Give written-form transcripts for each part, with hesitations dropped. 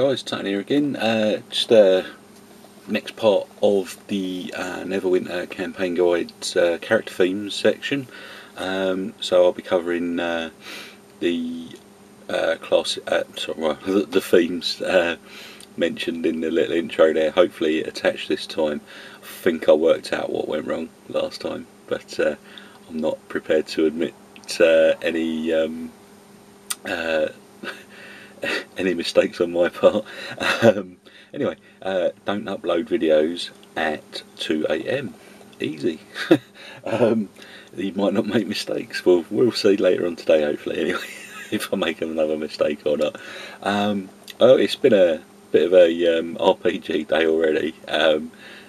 guys, Tony here again. Just next part of the Neverwinter campaign guide's character themes section. So I'll be covering the the themes mentioned in the little intro there. Hopefully attached this time. I think I worked out what went wrong last time, but I'm not prepared to admit any any mistakes on my part. Anyway, don't upload videos at 2 AM. Easy. You might not make mistakes. We'll see later on today, hopefully, anyway, if I make another mistake or not. It's been a bit of a RPG day already.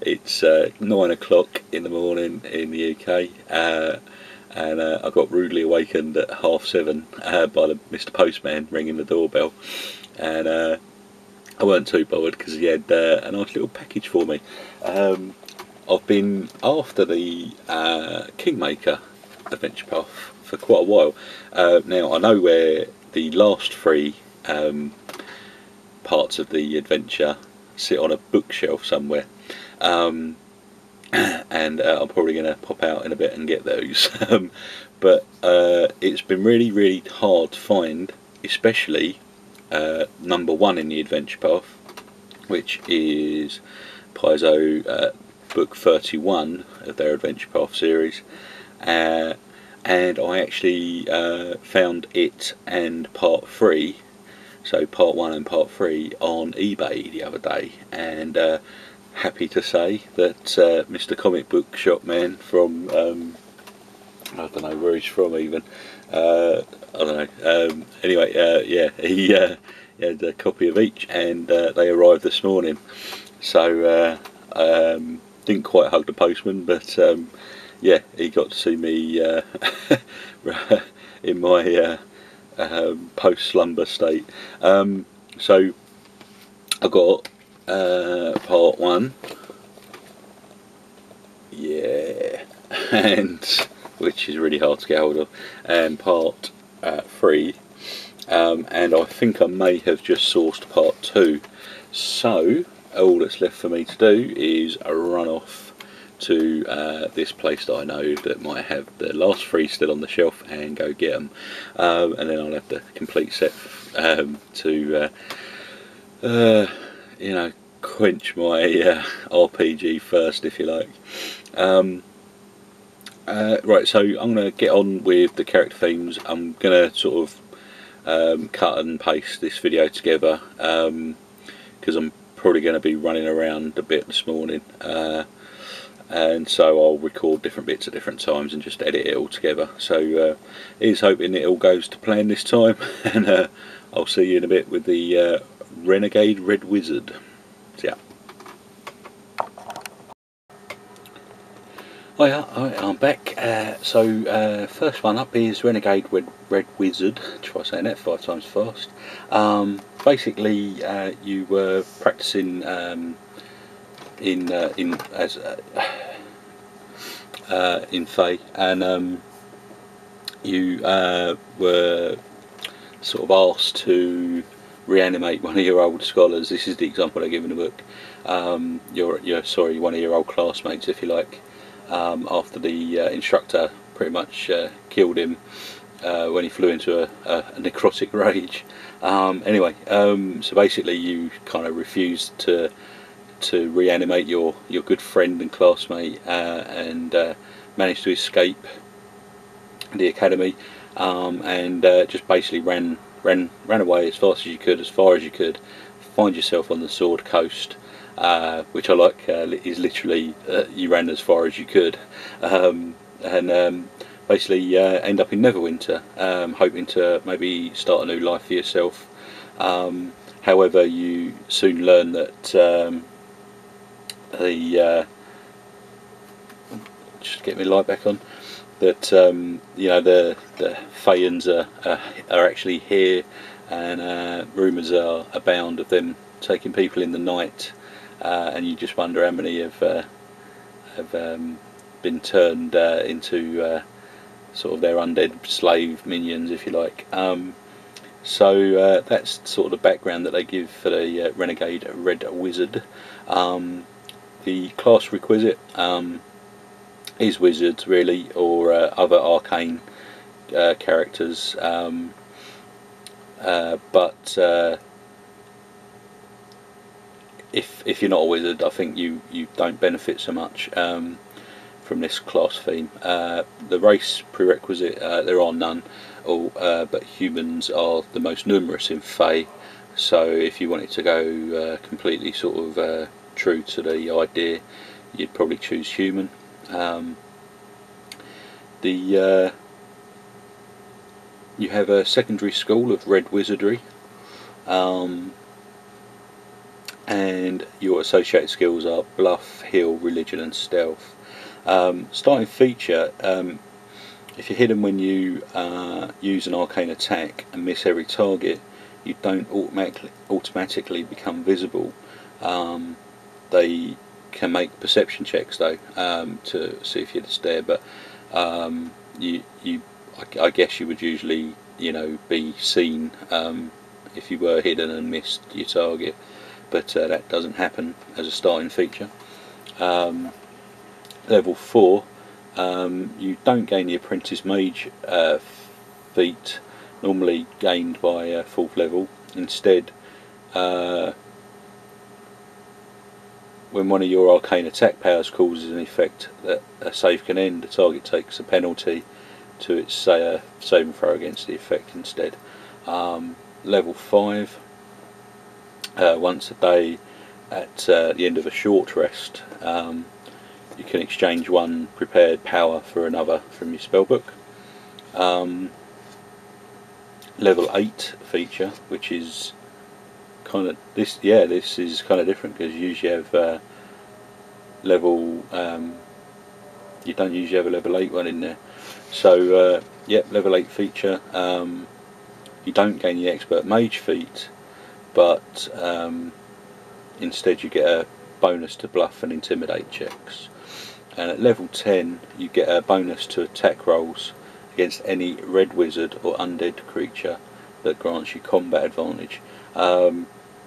It's 9 o'clock in the morning in the UK, and I got rudely awakened at 7:30 by Mr. Postman ringing the doorbell, and I weren't too bothered because he had a nice little package for me. I've been after the Kingmaker adventure path for quite a while. Now I know where the last three parts of the adventure sit on a bookshelf somewhere. And I'm probably going to pop out in a bit and get those. But it's been really hard to find, especially number 1 in the adventure path, which is Paizo book 31 of their adventure path series, and I actually found it and part 3, so part 1 and part 3, on eBay the other day, and happy to say that Mr. Comic Book Shop Man from I don't know where he's from even, I don't know, anyway, yeah, he had a copy of each, and they arrived this morning, so didn't quite hug the postman, but yeah, he got to see me in my post slumber state. So I got part 1, yeah, and which is really hard to get hold of, and part 3, and I think I may have just sourced part 2, so all that's left for me to do is run off to this place that I know that might have the last 3 still on the shelf and go get them, and then I'll have the complete set to you know, quench my RPG thirst, if you like. Right, so I'm going to get on with the character themes. I'm going to sort of cut and paste this video together, because I'm probably going to be running around a bit this morning, and so I'll record different bits at different times and just edit it all together. So here's hoping it all goes to plan this time, and I'll see you in a bit with the Renegade Red Wizard. So, yeah. Hiya, I'm back. So first one up is Renegade Red Wizard. Try saying that 5 times fast. Basically, you were practicing in Fae, and you were sort of asked to reanimate one of your old scholars. This is the example I give in the book. One of your old classmates, if you like, after the instructor pretty much killed him when he flew into a necrotic rage. Anyway, so basically you kind of refused to reanimate your good friend and classmate, and managed to escape the academy, and just basically ran away as fast as you could, find yourself on the Sword Coast, which I like, is literally you ran as far as you could, and basically end up in Neverwinter, hoping to maybe start a new life for yourself. However, you soon learn that just get my light back on, that you know, the Fayans are actually here, and rumours are abound of them taking people in the night, and you just wonder how many have been turned into sort of their undead slave minions, if you like. So that's sort of the background that they give for the Renegade Red Wizard. The class requisite is wizards really, or other arcane characters, but if you're not a wizard, I think you don't benefit so much from this class theme. The race prerequisite, there are none, but humans are the most numerous in Fae, so if you wanted to go completely sort of true to the idea, you'd probably choose human. You have a secondary school of red wizardry, and your associated skills are bluff, heal, religion and stealth. Starting feature, if you're hidden when you use an arcane attack and miss every target, you don't automatically become visible. They can make perception checks though, to see if you're just there, but I guess you would usually, be seen if you were hidden and missed your target, but that doesn't happen as a starting feature. Level 4, you don't gain the Apprentice Mage feat, normally gained by 4th level. Instead, when one of your arcane attack powers causes an effect that a save can end, the target takes a penalty to its saving throw against the effect instead. Level 5, once a day at the end of a short rest, you can exchange one prepared power for another from your spellbook. Level 8 feature, which is kind of this is kind of different, because you usually have you don't usually have a level 8 one in there. So yep, level 8 feature. You don't gain the expert mage feat, but instead you get a bonus to bluff and intimidate checks. And at level 10 you get a bonus to attack rolls against any red wizard or undead creature that grants you combat advantage.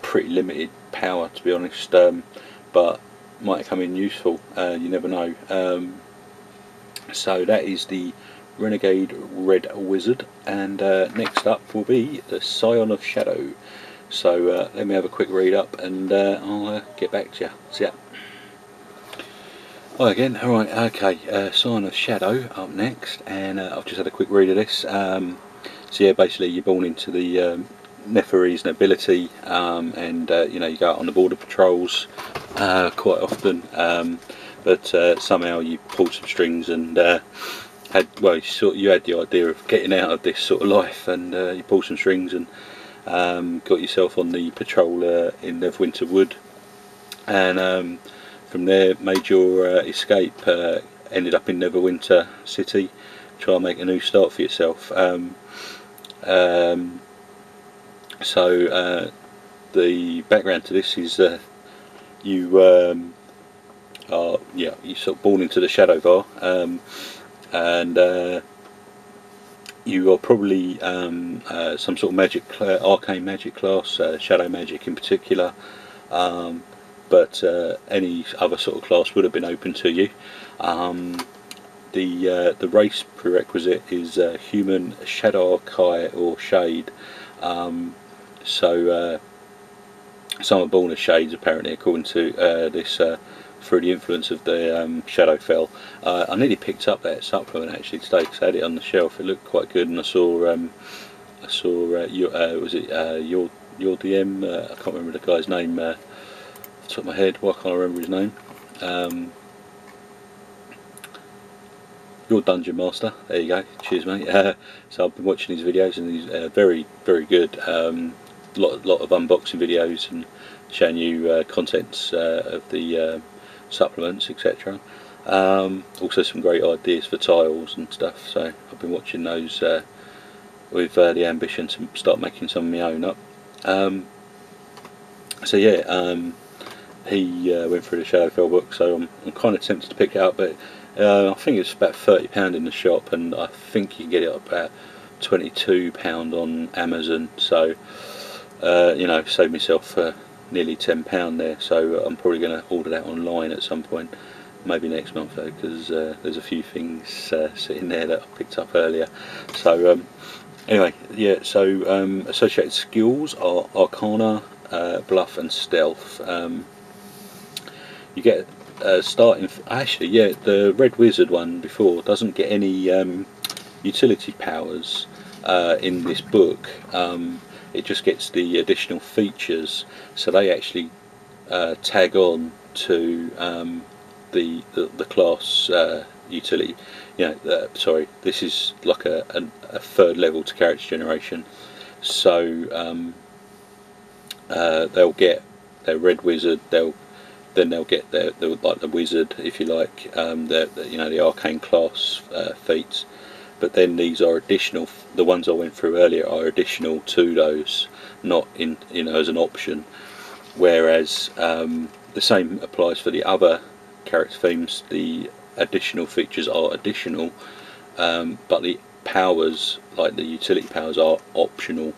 Pretty limited power, to be honest, but might come in useful, you never know. So that is the Renegade Red Wizard, and next up will be the Scion of Shadow. So let me have a quick read up and I'll get back to you. See ya. Hi again. Alright, okay, Scion of Shadow up next, and I've just had a quick read of this. So yeah, basically you're born into the Neferese nobility, and you go out on the border patrols quite often, but somehow you pulled some strings and you had the idea of getting out of this sort of life, and you pulled some strings and got yourself on the patrol in Neverwinter Wood, and from there made your escape, ended up in Neverwinter City, try and make a new start for yourself. So the background to this is you're sort of born into the Shadow Bar, and you are probably some sort of arcane magic class, shadow magic in particular, but any other sort of class would have been open to you. The race prerequisite is human, shadow, kai or shade. So some are born as shades apparently, according to this, through the influence of the Shadowfell. I nearly picked up that supplement actually today because I had it on the shelf. It looked quite good, and I saw your DM, I can't remember the guy's name off the top of my head. Why can't I remember his name? Your Dungeon Master, there you go, cheers mate. So I've been watching his videos, and he's very, very good. Lot of unboxing videos and showing you contents of the supplements, etc. Also some great ideas for tiles and stuff, so I've been watching those with the ambition to start making some of my own up. So yeah, he went through the Shadowfell book, so I'm kind of tempted to pick it up, but I think it's about £30 in the shop, and I think you can get it up about £22 on Amazon, so you know, saved myself nearly £10 there. So I'm probably going to order that online at some point, maybe next month though, because there's a few things sitting there that I picked up earlier. So anyway, yeah, so associated skills are Arcana, Bluff and Stealth. You get starting, actually, yeah, the Red Wizard one before doesn't get any utility powers in this book. It just gets the additional features, so they actually tag on to the class utility. You know, sorry, this is like a third level to character generation. So they'll get their Red Wizard. They'll get their like the Wizard, if you like. You know, the Arcane class feats. But then these are additional. The ones I went through earlier are additional to those, not in, you know, as an option. Whereas the same applies for the other character themes. The additional features are additional, but the powers, like the utility powers, are optional.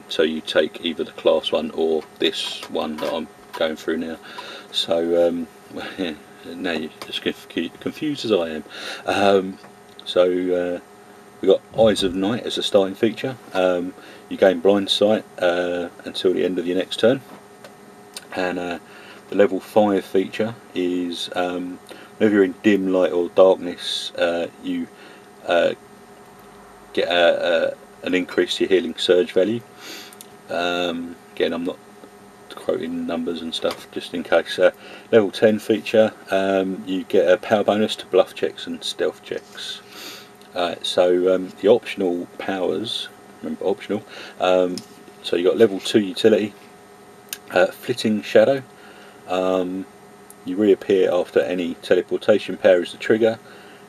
So you take either the class one or this one that I'm going through now. So yeah, now you're just confused as I am. So we've got Eyes of Night as a starting feature. You gain blind sight until the end of your next turn. And the level 5 feature is whenever you're in dim light or darkness, you get an increase to your healing surge value. Again, I'm not quoting numbers and stuff, just in case. Level 10 feature, you get a power bonus to bluff checks and stealth checks. So the optional powers, remember optional, so you got level 2 utility, Flitting Shadow. You reappear after any teleportation power is the trigger,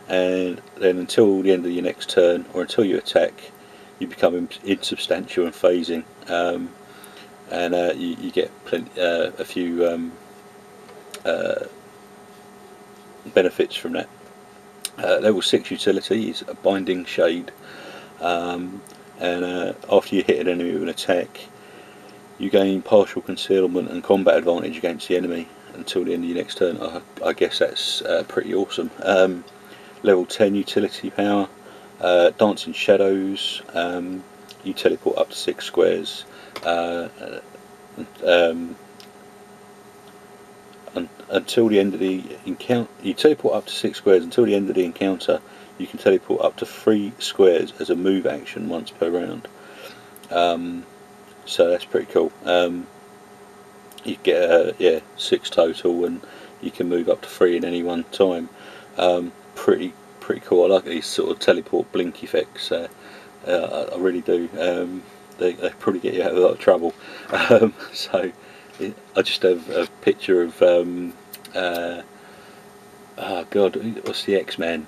and then until the end of your next turn, or until you attack, you become insubstantial and phasing. And you get a few benefits from that. Level 6 utility is a Binding Shade, and after you hit an enemy with an attack, you gain partial concealment and combat advantage against the enemy until the end of your next turn. I guess that's pretty awesome. Level 10 utility power, Dancing Shadows. You teleport up to 6 squares. Until the end of the encounter, you teleport up to 6 squares until the end of the encounter. You can teleport up to 3 squares as a move action once per round. So that's pretty cool. You get 6 total, and you can move up to 3 in any one time. Pretty cool. I like these sort of teleport blink effects. I really do. They probably get you out of a lot of trouble. So I just have a picture of oh god, what's the X-Men?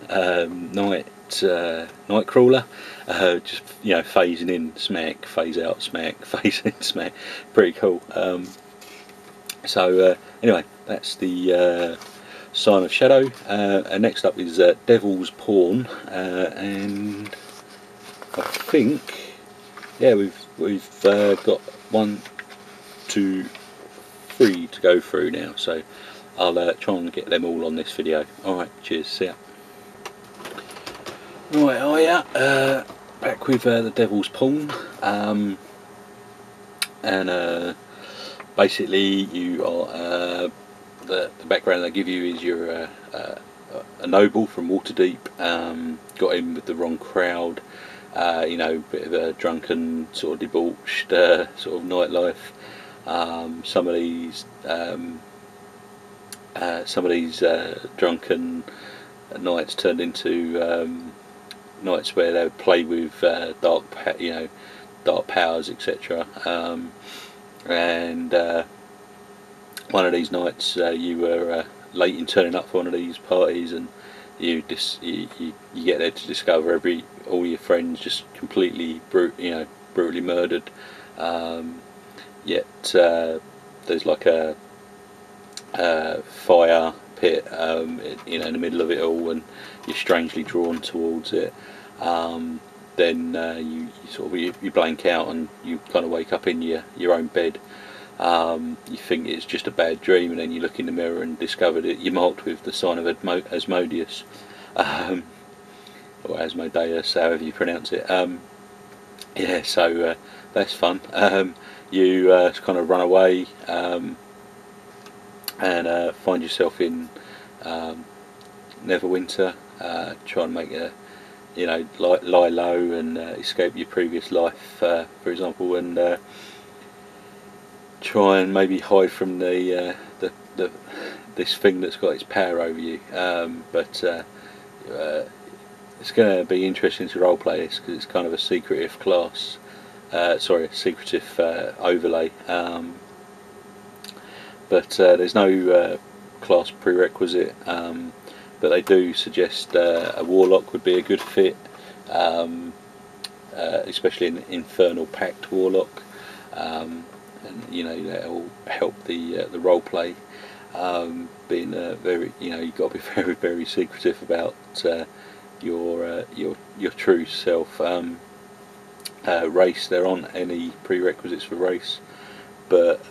Nightcrawler, just, you know, phasing in, smack, phase out, smack, phase in, smack. Pretty cool. So anyway, that's the Scion of Shadow. And next up is Devil's Pawn, and I think, yeah, we've got 1, 2, 3 to go through now. So I'll try and get them all on this video. Alright, cheers, see ya. Right, oh yeah, back with the Devil's Pawn, and basically you are, the background they give you is you're a noble from Waterdeep, got in with the wrong crowd, you know, bit of a drunken, sort of debauched sort of nightlife. Some of these drunken nights turned into nights where they would play with dark powers, etc. And one of these nights you were late in turning up for one of these parties, and you get there to discover all your friends just completely brutally murdered. Yet there's like a fire pit, you know, in the middle of it all, and you're strangely drawn towards it. then you sort of you blank out and you kind of wake up in your own bed. You think it's just a bad dream, and then you look in the mirror and discover that you're marked with the sign of Asmodeus, or Asmodeus, however you pronounce it. Yeah, so that's fun. You kind of run away and find yourself in Neverwinter, try and make a, lie low and escape your previous life, for example, and try and maybe hide from the this thing that's got its power over you. But it's going to be interesting to roleplay this, because it's kind of a secretive class. Sorry, a secretive overlay. But there's no class prerequisite. But they do suggest a warlock would be a good fit, especially an infernal pact warlock, and that will help the role play. Being very, you've got to be very, very secretive about your true self. Race, there aren't any prerequisites for race, but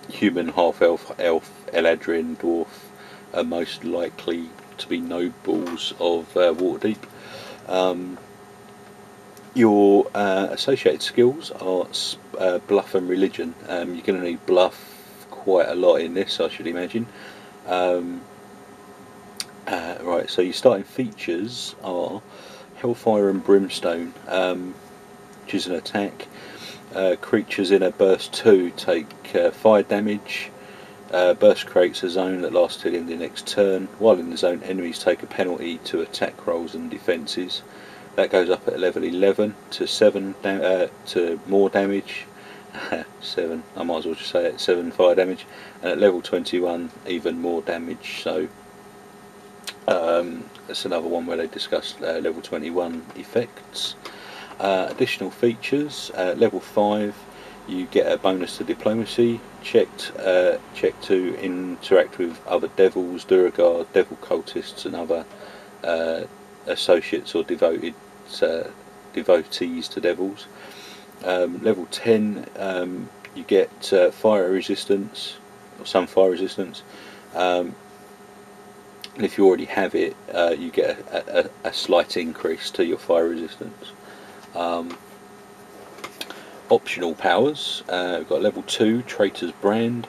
human, half elf, Eladrin, dwarf are most likely to be nobles of Waterdeep. Your associated skills are bluff and religion. You're going to need bluff quite a lot in this, I should imagine. Right, so your starting features are Hellfire and Brimstone, which is an attack. Creatures in a burst 2 take fire damage. Burst creates a zone that lasts till the end of the next turn. While in the zone, enemies take a penalty to attack rolls and defences. That goes up at level 11 to 7 to more damage. 7, I might as well just say it, 7 fire damage. And at level 21, even more damage. So that's another one where they discussed level 21 effects. Additional features, level 5, you get a bonus to diplomacy, check to interact with other devils, Duragard, devil cultists and other associates or devotees to devils. Level 10, you get fire resistance, or some fire resistance. And if you already have it, you get a slight increase to your fire resistance. Optional powers, we've got level 2, Traitor's Brand.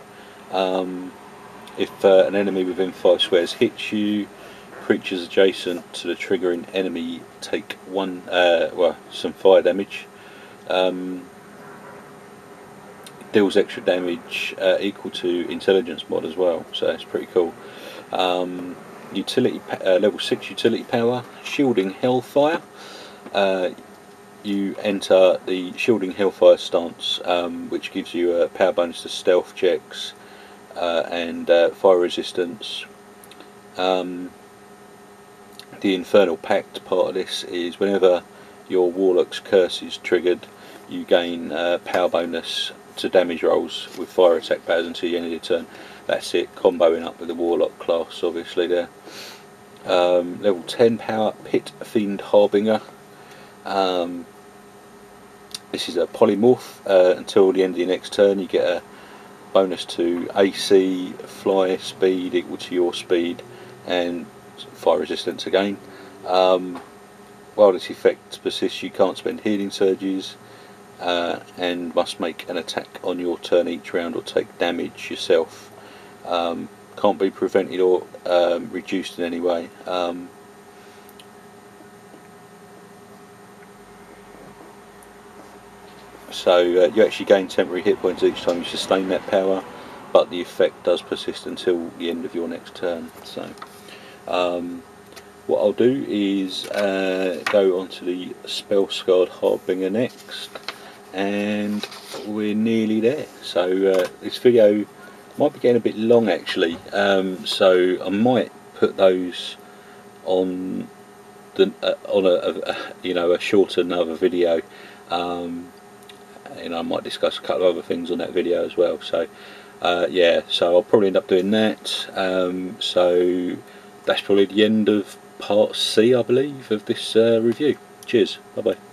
If an enemy within 5 squares hits you, creatures adjacent to the triggering enemy take some fire damage. Deals extra damage equal to intelligence mod as well, so that's pretty cool. Utility level 6 utility power, Shielding Hellfire. You enter the Shielding Hellfire stance, which gives you a power bonus to stealth checks and fire resistance. The Infernal Pact part of this is whenever your Warlock's curse is triggered, you gain power bonus to damage rolls with fire attack powers until the end of your turn. That's it, comboing up with the Warlock class, obviously there. Level 10 power, Pit Fiend Harbinger. This is a polymorph. Until the end of your next turn, you get a bonus to AC, fly speed equal to your speed, and fire resistance again. While this effect persists, you can't spend healing surges, and must make an attack on your turn each round or take damage yourself. Can't be prevented or reduced in any way. So you actually gain temporary hit points each time you sustain that power, but the effect does persist until the end of your next turn. So what I'll do is go on to the Spell-Scarred Harbinger next, and we're nearly there. So this video might be getting a bit long actually, so I might put those on the a shorter another video. I might discuss a couple of other things on that video as well. So yeah, so I'll probably end up doing that. So that's probably the end of part C, I believe, of this review. Cheers, bye bye.